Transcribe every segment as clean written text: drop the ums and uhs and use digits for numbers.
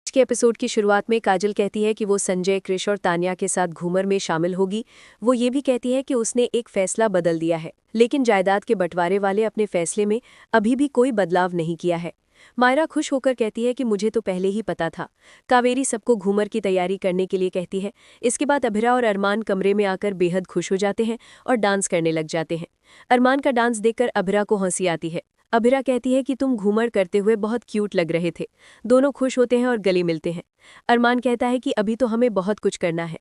आज के एपिसोड की शुरुआत में काजल कहती है कि वो संजय, क्रिश और तान्या के साथ घूमर में शामिल होगी। वो ये भी कहती है कि उसने एक फैसला बदल दिया है, लेकिन जायदाद के बंटवारे वाले अपने फैसले में अभी भी कोई बदलाव नहीं किया है। मायरा खुश होकर कहती है कि मुझे तो पहले ही पता था। कावेरी सबको घूमर की तैयारी करने के लिए कहती है। इसके बाद अभिरा और अरमान कमरे में आकर बेहद खुश हो जाते हैं और डांस करने लग जाते हैं। अरमान का डांस देखकर अभिरा को हंसी आती है। अभिरा कहती है कि तुम घूमर करते हुए बहुत क्यूट लग रहे थे। दोनों खुश होते हैं और गले मिलते हैं। अरमान कहता है कि अभी तो हमें बहुत कुछ करना है।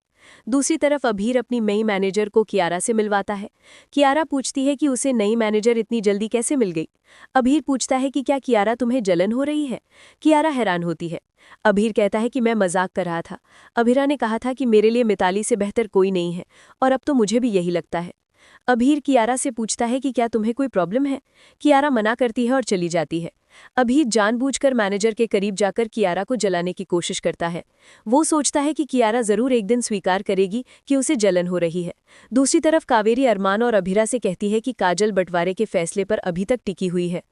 दूसरी तरफ अभीर अपनी नई मैनेजर को कियारा से मिलवाता है। कियारा पूछती है कि उसे नई मैनेजर इतनी जल्दी कैसे मिल गई। अभीर पूछता है कि क्या कियारा तुम्हें जलन हो रही है। कियारा हैरान होती है। अभीर कहता है कि मैं मजाक कर रहा था। अभीरा ने कहा था कि मेरे लिए मिताली से बेहतर कोई नहीं है, और अब तो मुझे भी यही लगता है। अभीर कियारा से पूछता है कि क्या तुम्हें कोई प्रॉब्लम है। कियारा मना करती है और चली जाती है। अभीर जानबूझकर मैनेजर के करीब जाकर कियारा को जलाने की कोशिश करता है। वो सोचता है कि कियारा जरूर एक दिन स्वीकार करेगी कि उसे जलन हो रही है। दूसरी तरफ कावेरी अरमान और अभिरा से कहती है कि काजल बंटवारे के फैसले पर अभी तक टिकी हुई है।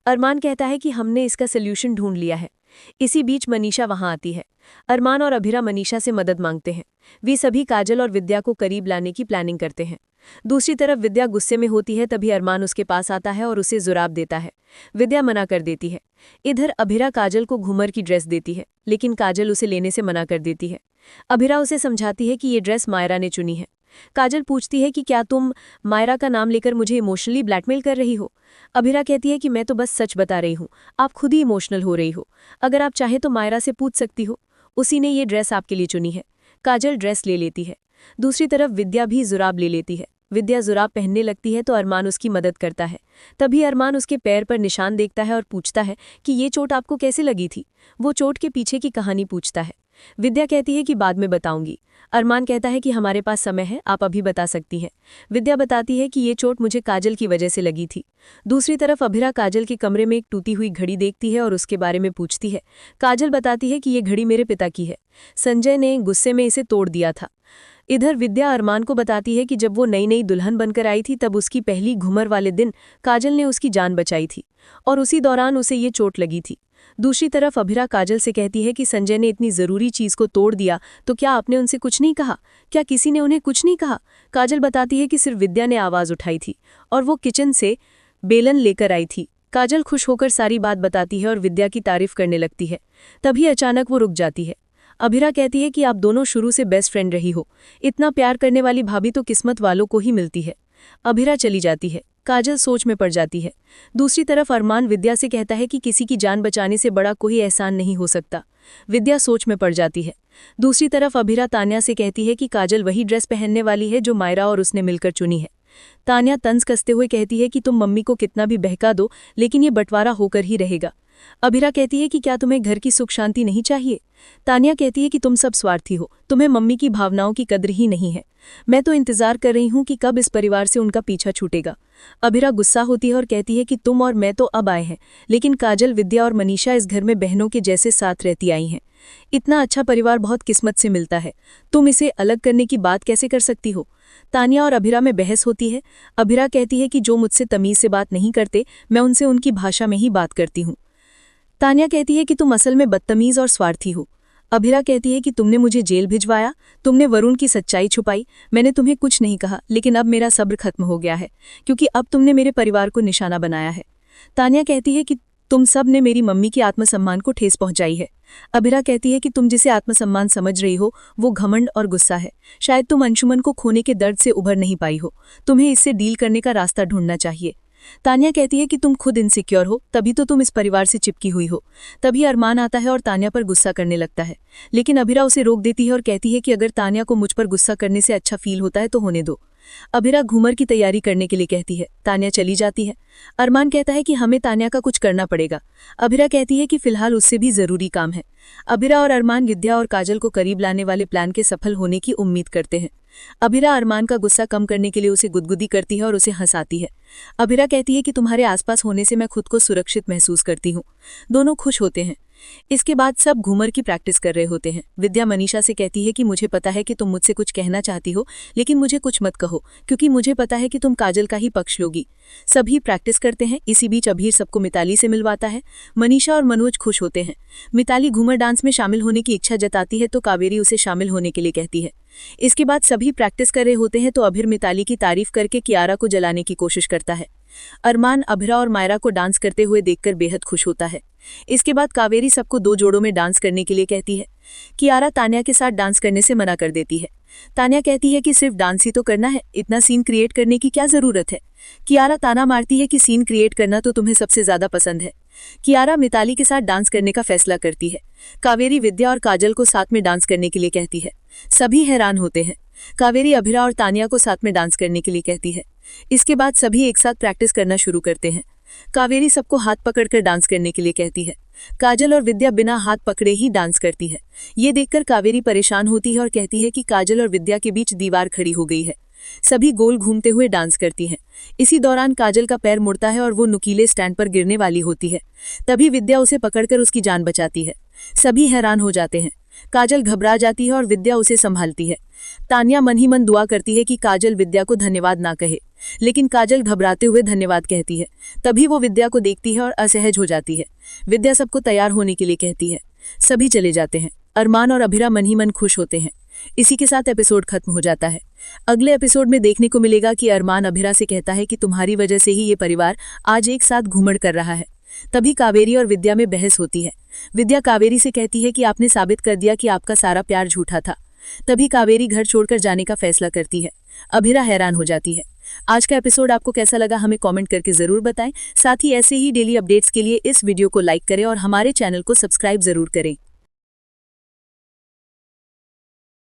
अरमान कहता है कि हमने इसका सल्यूशन ढूंढ लिया है। इसी बीच मनीषा वहां आती है। अरमान और अभिरा मनीषा से मदद मांगते हैं। वे सभी काजल और विद्या को करीब लाने की प्लानिंग करते हैं। दूसरी तरफ विद्या गुस्से में होती है, तभी अरमान उसके पास आता है और उसे जुराब देता है। विद्या मना कर देती है। इधर अभिरा काजल को घूमर की ड्रेस देती है, लेकिन काजल उसे लेने से मना कर देती है। अभिरा उसे समझाती है कि ये ड्रेस मायरा ने चुनी है। काजल पूछती है कि क्या तुम मायरा का नाम लेकर मुझे इमोशनली ब्लैकमेल कर रही हो। अभिरा कहती है कि मैं तो बस सच बता रही हूँ, आप खुद ही इमोशनल हो रही हो। अगर आप चाहे तो मायरा से पूछ सकती हो, उसी ने ये ड्रेस आपके लिए चुनी है। काजल ड्रेस ले लेती है। दूसरी तरफ विद्या भी जुराब ले लेती है। विद्या जुराब पहनने लगती है तो अरमान उसकी मदद करता है। तभी अरमान उसके पैर पर निशान देखता है और पूछता है कि ये चोट आपको कैसे लगी थी। वो चोट के पीछे की कहानी पूछता है। विद्या कहती है कि बाद में बताऊंगी। अरमान कहता है कि हमारे पास समय है, आप अभी बता सकती हैं। विद्या बताती है कि ये चोट मुझे काजल की वजह से लगी थी। दूसरी तरफ अभिरा काजल के कमरे में एक टूटी हुई घड़ी देखती है और उसके बारे में पूछती है। काजल बताती है कि ये घड़ी मेरे पिता की है, संजय ने गुस्से में इसे तोड़ दिया था। इधर विद्या अरमान को बताती है कि जब वो नई नई दुल्हन बनकर आई थी तब उसकी पहली घूमर वाले दिन काजल ने उसकी जान बचाई थी, और उसी दौरान उसे ये चोट लगी थी। दूसरी तरफ अभिरा काजल से कहती है कि संजय ने इतनी जरूरी चीज को तोड़ दिया तो क्या आपने उनसे कुछ नहीं कहा, क्या किसी ने उन्हें कुछ नहीं कहा। काजल बताती है कि सिर्फ विद्या ने आवाज उठाई थी और वो किचन से बेलन लेकर आई थी। काजल खुश होकर सारी बात बताती है और विद्या की तारीफ करने लगती है। तभी अचानक वो रुक जाती है। अभिरा कहती है कि आप दोनों शुरू से बेस्ट फ्रेंड रही हो, इतना प्यार करने वाली भाभी तो किस्मत वालों को ही मिलती है। अभिरा चली जाती है। काजल सोच में पड़ जाती है। दूसरी तरफ अरमान विद्या से कहता है कि किसी की जान बचाने से बड़ा कोई एहसान नहीं हो सकता। विद्या सोच में पड़ जाती है। दूसरी तरफ अभिरा तान्या से कहती है कि काजल वही ड्रेस पहनने वाली है जो मायरा और उसने मिलकर चुनी है। तान्या तंज कसते हुए कहती है कि तुम मम्मी को कितना भी बहका दो, लेकिन ये बंटवारा होकर ही रहेगा। अभिरा कहती है कि क्या तुम्हें घर की सुख शांति नहीं चाहिए। तान्या कहती है कि तुम सब स्वार्थी हो, तुम्हें मम्मी की भावनाओं की कद्र ही नहीं है। मैं तो इंतजार कर रही हूँ कि कब इस परिवार से उनका पीछा छूटेगा। अभिरा गुस्सा होती है और कहती है कि तुम और मैं तो अब आए हैं, लेकिन काजल, विद्या और मनीषा इस घर में बहनों के जैसे साथ रहती आई हैं। इतना अच्छा परिवार बहुत किस्मत से मिलता है, तुम इसे अलग करने की बात कैसे कर सकती हो। तान्या और अभिरा में बहस होती है। अभिरा कहती है कि जो मुझसे तमीज से बात नहीं करते, मैं उनसे उनकी भाषा में ही बात करती हूँ। तान्या कहती है कि तुम असल में बदतमीज और स्वार्थी हो। अभिरा कहती है कि तुमने मुझे जेल भिजवाया, तुमने वरुण की सच्चाई छुपाई, मैंने तुम्हें कुछ नहीं कहा, लेकिन अब मेरा सब्र खत्म हो गया है, क्योंकि अब तुमने मेरे परिवार को निशाना बनाया है। तान्या कहती है कि तुम सब ने मेरी मम्मी की आत्मसम्मान को ठेस पहुंचाई है। अभिरा कहती है कि तुम जिसे आत्मसम्मान समझ रही हो वो घमंड और गुस्सा है। शायद तुम अंशुमन को खोने के दर्द से उभर नहीं पाई हो, तुम्हें इससे डील करने का रास्ता ढूंढना चाहिए। तान्या कहती है कि तुम खुद इनसिक्योर हो, तभी तो तुम इस परिवार से चिपकी हुई हो। तभी अरमान आता है और तान्या पर गुस्सा करने लगता है, लेकिन अभिरा उसे रोक देती है और कहती है कि अगर तान्या को मुझ पर गुस्सा करने से अच्छा फील होता है तो होने दो। अभिरा घूमर की तैयारी करने के लिए कहती है। तान्या चली जाती है। अरमान कहता है कि हमें तान्या का कुछ करना पड़ेगा। अभिरा कहती है कि फिलहाल उससे भी जरूरी काम है। अभिरा और अरमान विद्या और काजल को करीब लाने वाले प्लान के सफल होने की उम्मीद करते हैं। अभिरा अरमान का गुस्सा कम करने के लिए उसे गुदगुदी करती है और उसे हंसाती है। अभिरा कहती है कि तुम्हारे आसपास होने से मैं खुद को सुरक्षित महसूस करती हूँ। दोनों खुश होते हैं। इसके बाद सब घूमर की प्रैक्टिस कर रहे होते हैं। विद्या मनीषा से कहती है कि मुझे पता है कि तुम मुझसे कुछ कहना चाहती हो, लेकिन मुझे कुछ मत कहो क्योंकि मुझे पता है कि तुम काजल का ही पक्ष लोगी। सभी प्रैक्टिस करते हैं। इसी बीच अभीर सबको मिताली से मिलवाता है। मनीषा और मनोज खुश होते हैं। मिताली घूमर डांस में शामिल होने की इच्छा जताती है तो कावेरी उसे शामिल होने के लिए कहती है। इसके बाद सभी प्रैक्टिस कर रहे होते हैं तो अभीर मिताली की तारीफ करके कियारा को जलाने की कोशिश करता है। अरमान अभिरा और मायरा को डांस करते हुए देखकर बेहद खुश होता है। इसके बाद कावेरी सबको 2 जोड़ों में डांस करने के लिए कहती है। कियारा तान्या के साथ डांस करने से मना कर देती है। तान्या कहती है कि सिर्फ डांस ही तो करना है, इतना सीन क्रिएट करने की क्या जरूरत है। कियारा ताना मारती है कि सीन क्रिएट करना तो तुम्हें सबसे ज्यादा पसंद है। कियारा मिताली के साथ डांस करने का फैसला करती है। कावेरी विद्या और काजल को साथ में डांस करने के लिए कहती है। सभी हैरान होते हैं। कावेरी अभिरा और तान्या को साथ में डांस करने के लिए कहती है। इसके बाद सभी एक साथ प्रैक्टिस करना शुरू करते हैं। कावेरी सबको हाथ पकड़कर डांस करने के लिए कहती है। काजल और विद्या बिना हाथ पकड़े ही डांस करती है। ये देखकर कावेरी परेशान होती है और कहती है कि काजल और विद्या के बीच दीवार खड़ी हो गई है। सभी गोल घूमते हुए डांस करती हैं। इसी दौरान काजल का पैर मुड़ता है और वो नुकीले स्टैंड पर गिरने वाली होती है। तभी विद्या उसे पकड़कर उसकी जान बचाती है। सभी हैरान हो जाते हैं। काजल घबरा जाती है और विद्या उसे संभालती है। तान्या मन ही मन दुआ करती है कि काजल विद्या को धन्यवाद ना कहे, लेकिन काजल घबराते हुए धन्यवाद कहती है। तभी वो विद्या को देखती है और असहज हो जाती है। विद्या सबको तैयार होने के लिए कहती है। सभी चले जाते हैं। अरमान और अभिरा मन ही मन खुश होते हैं। इसी के साथ एपिसोड खत्म हो जाता है। अगले एपिसोड में देखने को मिलेगा कि अरमान अभिरा से कहता है कि तुम्हारी वजह से ही ये परिवार आज एक साथ घूमड़ कर रहा है। तभी कावेरी और विद्या में बहस होती है। विद्या कावेरी से कहती है कि आपने साबित कर दिया कि आपका सारा प्यार झूठा था। तभी कावेरी घर छोड़कर जाने का फैसला करती है। अभिरा हैरान हो जाती है। आज का एपिसोड आपको कैसा लगा हमें कमेंट करके जरूर बताएं। साथ ही ऐसे ही डेली अपडेट्स के लिए इस वीडियो को लाइक करें और हमारे चैनल को सब्सक्राइब जरूर करें।